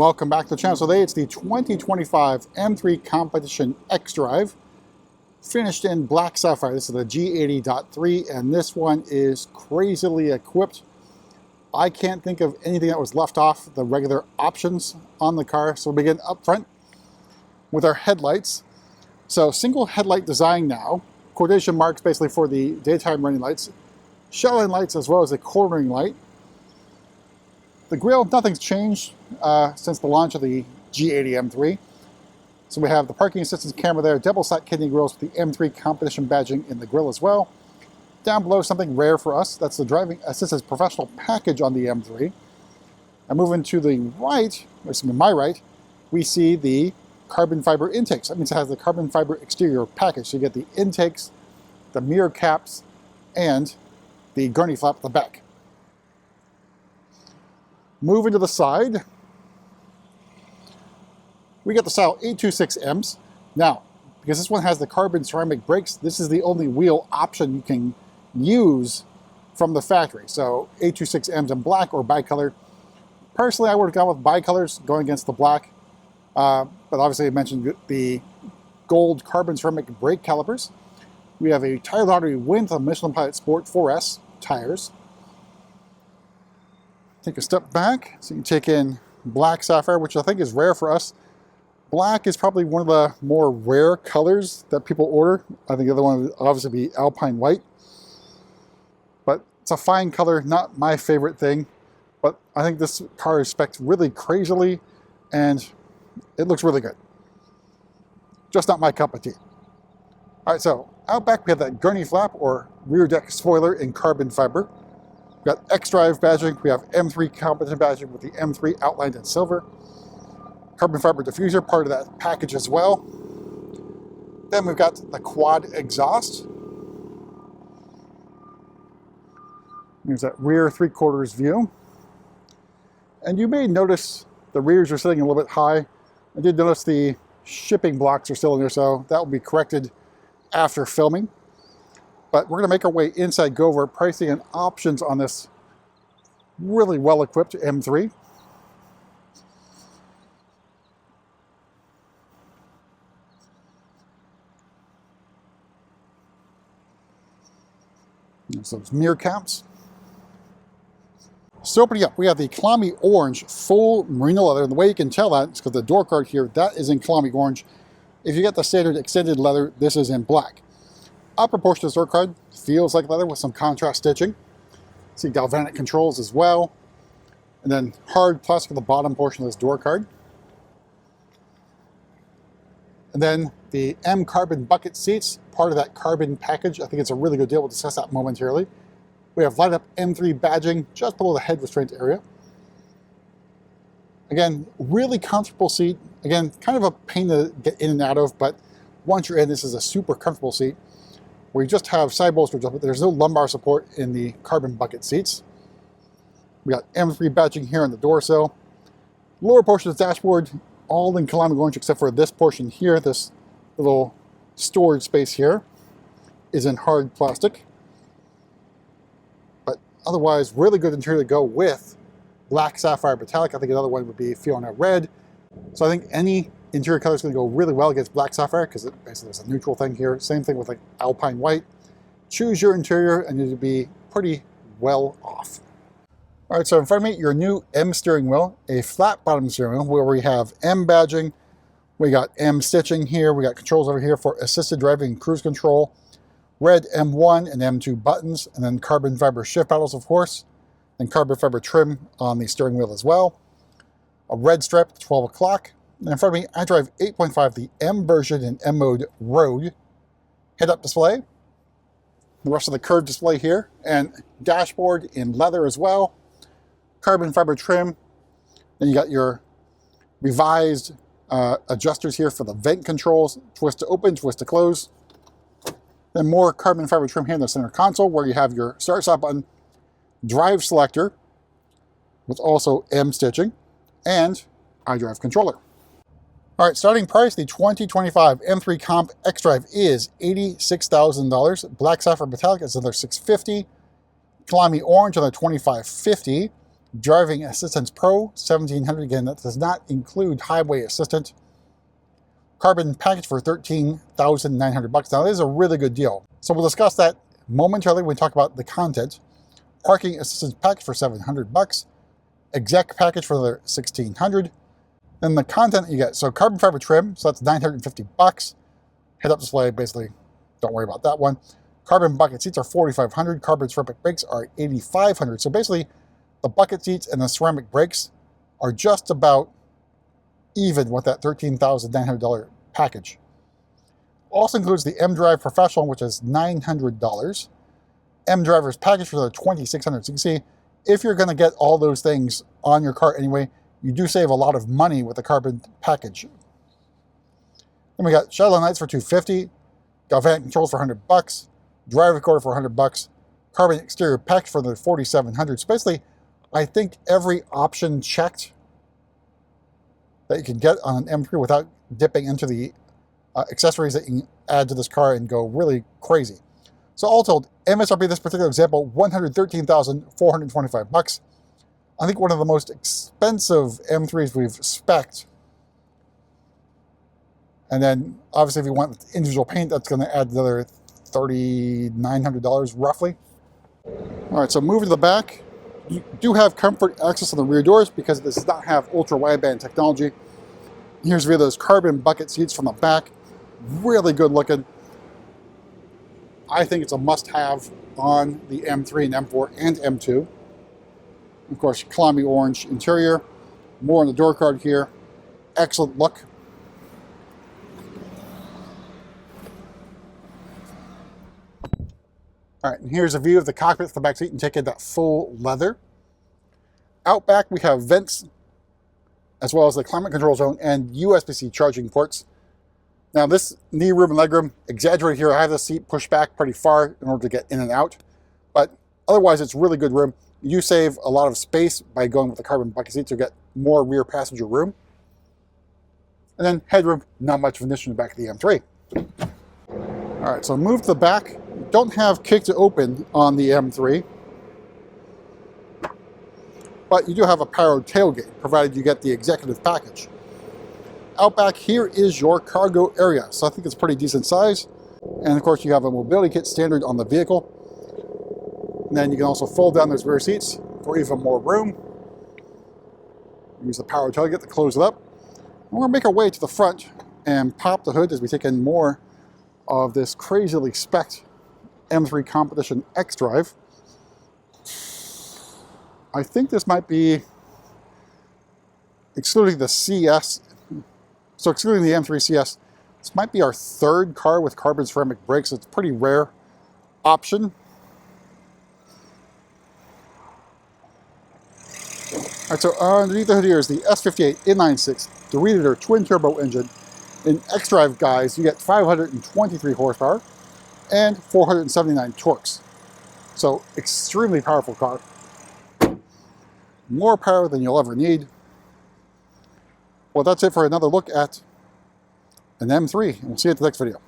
Welcome back to the channel. So today it's the 2025 M3 Competition xDrive, finished in Black Sapphire. This is the G80.3, and this one is crazily equipped. I can't think of anything that was left off the regular options on the car. So we'll begin up front with our headlights. So single headlight design now, quotation marks basically for the daytime running lights, shell end lights as well as the cornering light. The grille, nothing's changed since the launch of the G80 M3. So we have the parking assistance camera there, double stack kidney grills with the M3 competition badging in the grille as well. Down below, something rare for us, that's the driving assistance professional package on the M3. And moving to the right, or excuse me, my right, we see the carbon fiber intakes. That means it has the carbon fiber exterior package. So you get the intakes, the mirror caps, and the gurney flap at the back. Moving to the side, we get the style 826Ms. Now, because this one has the carbon ceramic brakes, this is the only wheel option you can use from the factory. So 826Ms in black or bicolor. Personally, I would have gone with bicolors going against the black. But obviously I mentioned the gold carbon ceramic brake calipers. We have a tire lottery win for the Michelin Pilot Sport 4S tires. Take a step back so you can take in Black Sapphire, which I think is rare for us. Black is probably one of the more rare colors that people order. I think the other one would obviously be Alpine White. But it's a fine color, not my favorite thing. But I think this car is spec'd really crazily and it looks really good. Just not my cup of tea. All right, so out back we have that gurney flap or rear deck spoiler in carbon fiber. We've got xDrive badging, we have M3 competition badging with the M3 outlined in silver. Carbon fiber diffuser, part of that package as well. Then we've got the quad exhaust. There's that rear 3/4 view. And you may notice the rears are sitting a little bit high. I did notice the shipping blocks are still in there, so that will be corrected after filming. But we're going to make our way inside, go over pricing and options on this really well-equipped M3. There's those mirror caps. So opening up, we have the Kalami Orange full merino leather. And the way you can tell that is because the door card here, that is in Kalami Orange. If you get the standard extended leather, this is in black. Upper portion of the door card feels like leather with some contrast stitching. See galvanic controls as well. And then hard plastic at the bottom portion of this door card. And then the M carbon bucket seats, part of that carbon package. I think it's a really good deal. We'll discuss that momentarily. We have light up M3 badging just below the head restraint area. Again, really comfortable seat. Again, kind of a pain to get in and out of, but once you're in, this is a super comfortable seat. We just have side bolsters, but there's no lumbar support in the carbon bucket seats. We got M3 badging here on the door sill. Lower portion of the dashboard, all in Kalami Orange except for this portion here. This little storage space here is in hard plastic. But otherwise, really good interior to go with Black Sapphire Metallic. I think another one would be Fiona Red. So I think any interior color is going to go really well against Black Sapphire because basically there's a neutral thing here. Same thing with like Alpine White. Choose your interior and you'll be pretty well off. All right, so in front of me, your new M steering wheel, a flat bottom steering wheel where we have M badging. We got M stitching here. We got controls over here for assisted driving and cruise control. Red M1 and M2 buttons, and then carbon fiber shift paddles, of course, and carbon fiber trim on the steering wheel as well. A red stripe at 12 o'clock. And in front of me, iDrive 8.5, the M version in M mode Road. Head-up display. The rest of the curved display here. And dashboard in leather as well. Carbon fiber trim. Then you got your revised adjusters here for the vent controls. Twist to open, twist to close. Then more carbon fiber trim here in the center console where you have your start-stop button, drive selector with also M stitching, and iDrive controller. All right, starting price, the 2025 M3 Comp xDrive is $86,000. Black Sapphire Metallic is another $650. Kalami Orange another $2,550. Driving Assistance Pro, $1,700. Again, that does not include Highway Assistant. Carbon package for $13,900. Now, that is a really good deal. So we'll discuss that momentarily when we talk about the content. Parking Assistance package for $700. Exec package for another $1,600. Then the content you get, so carbon fiber trim, so that's $950. Head-up display, basically, don't worry about that one. Carbon bucket seats are $4,500. Carbon ceramic brakes are $8,500. So basically, the bucket seats and the ceramic brakes are just about even with that $13,900 package. Also includes the xDrive Professional, which is $900. xDriver's package for the $2,600. So you can see, if you're going to get all those things on your car anyway, you do save a lot of money with the carbon package. Then we got shadow lights for $250, galvanic controls for $100, drive recorder for $100, carbon exterior package for the $4,700. So basically, I think every option checked that you can get on an M3 without dipping into the accessories that you can add to this car and go really crazy. So all told, MSRP this particular example, $113,425. I think one of the most expensive M3s we've spec'd. And then obviously if you want individual paint, that's going to add another $3,900 roughly. All right, so moving to the back, you do have comfort access on the rear doors because this does not have ultra wideband technology. Here's a view of those carbon bucket seats from the back. Really good looking. I think it's a must-have on the M3 and M4 and M2. Of course, calamity orange interior. More on the door card here. Excellent look. All right, and here's a view of the cockpit for the back seat and take in that full leather. Out back, we have vents, as well as the climate control zone and USB-C charging ports. Now this knee room and leg room, exaggerated here. I have the seat pushed back pretty far in order to get in and out, but otherwise it's really good room. You save a lot of space by going with the carbon bucket seats to get more rear passenger room. And then headroom, not much of an issue in the back of the M3. All right, so move to the back. Don't have kick to open on the M3, but you do have a powered tailgate, provided you get the executive package. Out back here is your cargo area, so I think it's pretty decent size. And of course you have a mobility kit standard on the vehicle. And then you can also fold down those rear seats for even more room. Use the power tailgate to close it up. And we're going to make our way to the front and pop the hood as we take in more of this crazily spec'd M3 Competition xDrive. I think this might be, excluding the CS, so excluding the M3 CS, this might be our third car with carbon ceramic brakes. It's a pretty rare option. All right, so underneath the hood here is the S58 inline-6 3-liter twin-turbo engine. In xDrive, guys, you get 523 horsepower and 479 torques. So extremely powerful car. More power than you'll ever need. Well, that's it for another look at an M3, and we'll see you at the next video.